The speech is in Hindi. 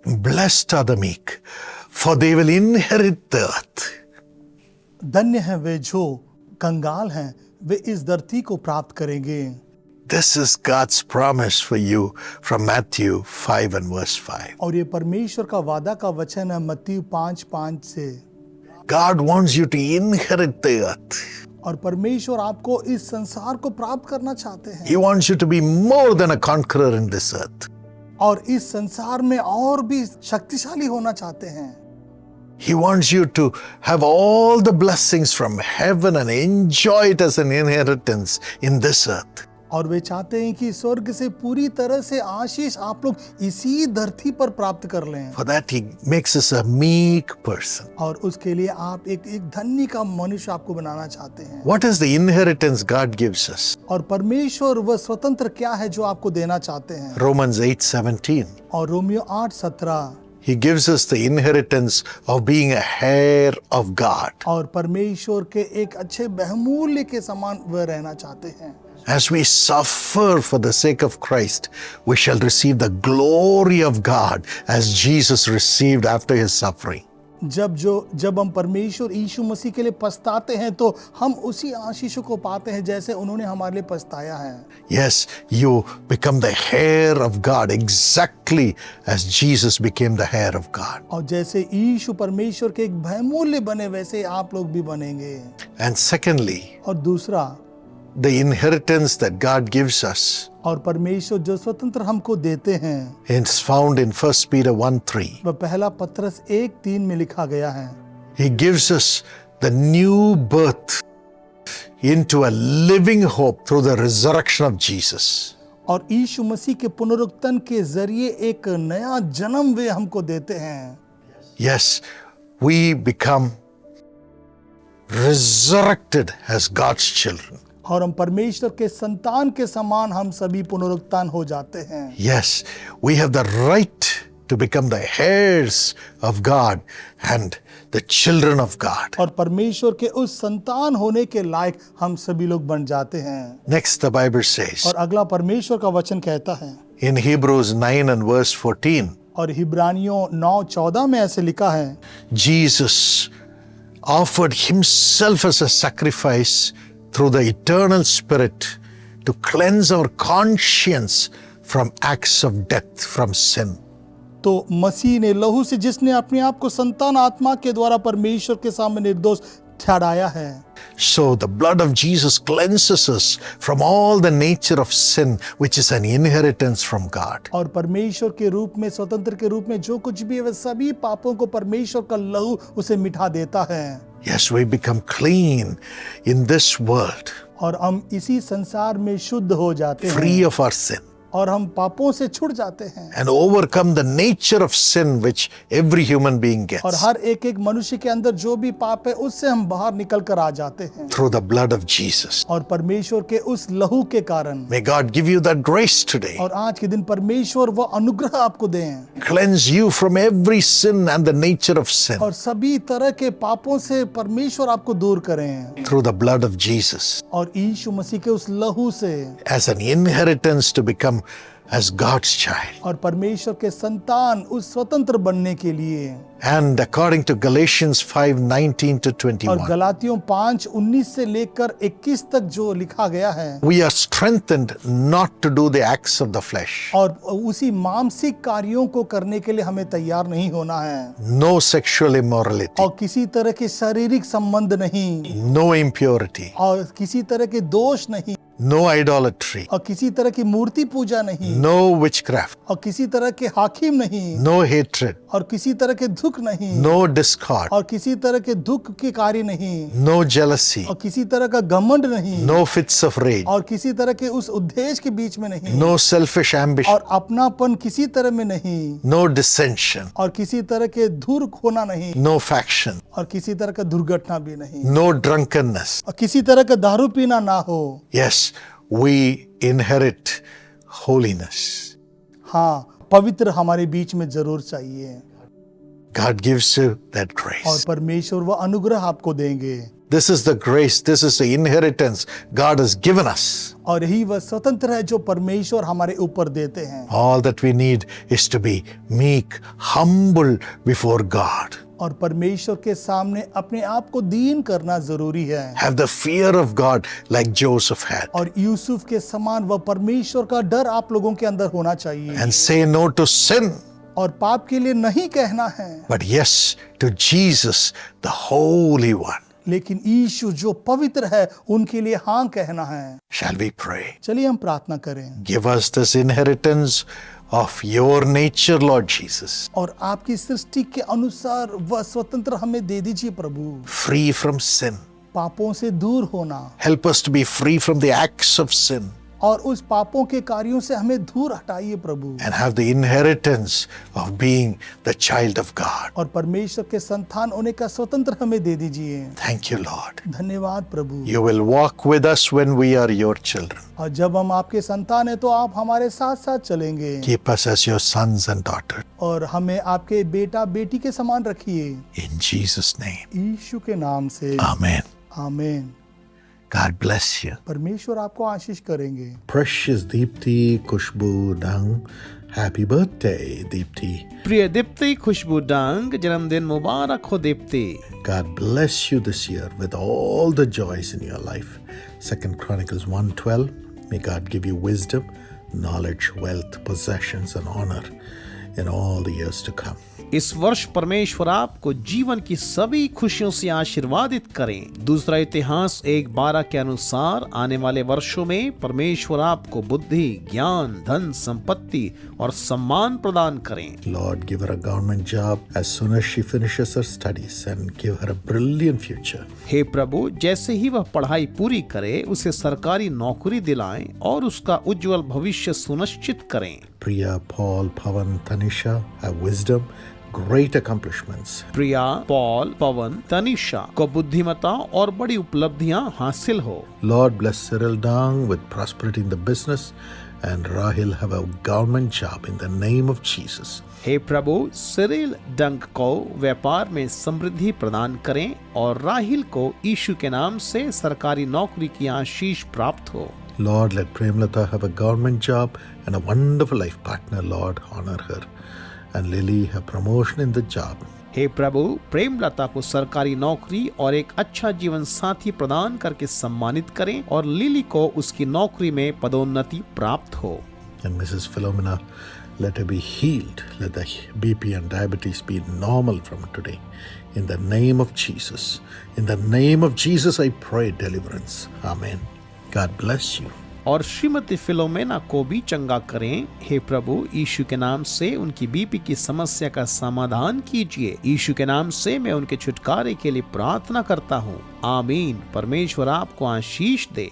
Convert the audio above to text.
Blessed are the meek, for they will inherit the earth. धन्य हैं वे जो कंगाल हैं, वे इस धरती को प्राप्त करेंगे। This is God's promise for you from Matthew 5 and verse 5. और ये परमेश्वर का वादा का वचन है मत्ती 5:5 से। God wants you to inherit the earth. और परमेश्वर आपको इस संसार को प्राप्त करना चाहते हैं। He wants you to be more than a conqueror in this earth. और इस संसार में और भी शक्तिशाली होना चाहते हैं। He wants you to have all the blessings from heaven and enjoy it as an inheritance in this earth. और वे चाहते हैं कि स्वर्ग से पूरी तरह से आशीष आप लोग इसी धरती पर प्राप्त कर लें। For that he makes us a meek person. और उसके लिए आप एक धन्य का मनुष्य आपको बनाना चाहते हैं। What is the inheritance God gives us? और परमेश्वर वह स्वतंत्र क्या है जो आपको देना चाहते हैं? Romans 8:17. और Romeo 8:17। He gives us the inheritance of being a heir of God. और परमेश्वर के एक अच्छे बहुमूल्य के समान वह रहना चाहते हैं। As we suffer for the sake of Christ, we shall receive the glory of God as Jesus received after his suffering. जब हम परमेश्वर यीशु मसीह के लिए पछताते हैं तो हम उसी आशीषों को पाते हैं जैसे उन्होंने हमारे लिए पछताया है। Yes, you become the heir of God exactly as Jesus became the heir of God. और जैसे यीशु परमेश्वर के एक बहुमूल्य बने वैसे आप लोग भी बनेंगे। And secondly, और दूसरा, the inheritance that God gives us और परमेश्वर जो स्वतंत्र हमको देते हैं, is found in 1 Peter 1:3. वह पहला पत्रस 1:3 में लिखा गया है। He gives us the new birth into a living hope through the resurrection of Jesus. और यीशु मसीह के पुनरुत्थान के जरिए एक नया जन्म वे हमको देते हैं। Yes, we become resurrected as God's children. और हम परमेश्वर के संतान के समान हम सभी पुनरुत्थान हो जाते हैं। Yes, we have the right to become the heirs of God and the children of God. और परमेश्वर के उस संतान होने के लायक हम सभी लोग बन जाते हैं। Next, the Bible says और अगला परमेश्वर का वचन कहता है in Hebrews 9 and verse 14, और हिब्रानियों 9:14 में ऐसे लिखा है, Jesus offered himself as a sacrifice through the eternal Spirit to cleanse our conscience from acts of death, from sin. तो मसीह ने लहू से जिसने अपने आप को संतान आत्मा के द्वारा परमेश्वर के सामने निर्दोष ठहराया है। So the blood of Jesus cleanses us from all the nature of sin, which is an inheritance from God. और परमेश्वर के रूप में, स्वतंत्र के रूप में जो कुछ भी है वह सभी पापों को परमेश्वर का लहू उसे मिटा देता है। Yes, we become clean in this world, और हम इसी संसार में शुद्ध हो जाते हैं free of our sin, और हम पापों से छूट जाते हैं and overcome the nature of sin which every human being और gets हर एक मनुष्य के अंदर जो भी पाप है उससे हम बाहर निकल कर आ जाते हैं through the blood of Jesus. और परमेश्वर के उस लहू के कारण। May God give you that grace today. और आज के दिन परमेश्वर वो अनुग्रह आपको दें, Cleanse you from every sin and the nature of sin और सभी तरह के पापों से परमेश्वर आपको दूर करें through the blood of Jesus और यीशु मसीह के उस लहू से as an inheritance to become as God's child. और परमेश्वर के संतान उस स्वतंत्र बनने के लिए। And according to Galatians 5:19 to और 21, गलातियों 5:19 से लेकर 21 तक जो लिखा गया है, we are strengthened not to do the acts of the flesh. और उसी मानसिक कार्यों को करने के लिए हमें तैयार नहीं होना है। No sexual immorality, और किसी तरह के शारीरिक संबंध नहीं, no impurity, और किसी तरह के दोष नहीं, no idolatry, और किसी तरह की मूर्ति पूजा नहीं, no witchcraft, और किसी तरह के हाकिम नहीं, no hatred, और किसी तरह के दुख नहीं, no discord, और किसी तरह के दुख के कार्य नहीं, no jealousy, और किसी तरह का घमंड नहीं, no fits of rage, और किसी तरह के उस उद्देश्य के बीच में नहीं, no selfish ambition, और अपनापन किसी तरह में नहीं, no dissension, और किसी तरह के धूर्त होना नहीं, no faction, और किसी तरह का दुर्घटना भी नहीं, no drunkenness. और किसी तरह का दारू पीना ना हो। Yes, we inherit holiness. हाँ, पवित्र हमारे बीच में जरूर चाहिए God gives you that और grace. परमेश्वर वह अनुग्रह आपको देंगे। This is the grace, this is the inheritance God has given us. और यही वह स्वतंत्र है जो परमेश्वर हमारे ऊपर देते हैं। All that we need is to be meek, humble before God. और परमेश्वर के सामने अपने आप को दीन करना जरूरी है। Have the fear of God like Joseph had. और यूसुफ के समान वह परमेश्वर का डर आप लोगों के अंदर होना चाहिए। And say no to sin, और पाप के लिए नहीं कहना है, but yes to Jesus, the Holy One. लेकिन यीशु जो पवित्र है उनके लिए हाँ कहना है। Shall we pray? चलिए हम प्रार्थना करें। Give us this inheritance of your nature, Lord Jesus. और आपकी सृष्टि के अनुसार वह स्वतंत्र हमें दे दीजिए प्रभु। Free from sin. पापों से दूर होना Help us to be free from the acts of sin और उस पापों के कार्यों से हमें दूर हटाइए प्रभु। and have the inheritance of being the child of God. और परमेश्वर के संतान होने का स्वतंत्र हमें दे दीजिए। Thank you, Lord. धन्यवाद प्रभु। You will walk with us when we are your children. और जब हम आपके संतान हैं तो आप हमारे साथ साथ चलेंगे Keep us as your sons and daughters. और हमें आपके बेटा बेटी के समान रखिए। In Jesus' name. यीशु के नाम से Amen. आमीन। God bless you. परमेश्वर आपको आशीष करेंगे। Precious Deepti Kushbu Dang. Happy birthday, Deepti. प्रिय दीप्ति खुशबू डांग, जन्मदिन मुबारक हो Deepti. God bless you this year with all the joys in your life. 2 Chronicles 1:12. May God give you wisdom, knowledge, wealth, possessions, and honor in all the years to come. इस वर्ष परमेश्वर आपको जीवन की सभी खुशियों से आशीर्वादित करें। दूसरा इतिहास 1:12 के अनुसार आने वाले वर्षों में परमेश्वर आपको बुद्धि, ज्ञान, धन, संपत्ति और सम्मान प्रदान करें। Lord, give her a government job as soon as she finishes her studies and give her a brilliant future. हे प्रभु, जैसे ही वह पढ़ाई पूरी करे उसे सरकारी नौकरी दिलाएं और उसका उज्जवल भविष्य सुनिश्चित करें। Priya, Paul, Pavan, Tanisha have wisdom, great accomplishments. Priya, Paul, Pawan, Tanisha को बुद्धिमत्ता और बड़ी उपलब्धियां हासिल हो। Lord, bless Cyril Dang with prosperity in the business and Rahil have a government job in the name of Jesus. हे प्रभु, सिरिल डंक को व्यापार में समृद्धि प्रदान करें और राहिल को यीशु के नाम से सरकारी नौकरी की आशीष प्राप्त हो। Lord, let Premlata have a government job and a wonderful life partner. Lord, honor her. And Lily have promotion in the job. हे प्रभु, प्रेमलता को सरकारी नौकरी और एक अच्छा जीवन साथी प्रदान करके सम्मानित करें और लिली को उसकी नौकरी में पदोन्नति प्राप्त हो। And Mrs. Philomena, let her be healed. Let the BP and diabetes be normal from today. In the name of Jesus. In the name of Jesus, I pray deliverance. Amen. God bless you. और श्रीमती फिलोमेना को भी चंगा करें। हे प्रभु, यीशु के नाम से उनकी बीपी की समस्या का समाधान कीजिए। यीशु के नाम से मैं उनके छुटकारे के लिए प्रार्थना करता हूँ। आमीन। परमेश्वर आपको आशीष दे।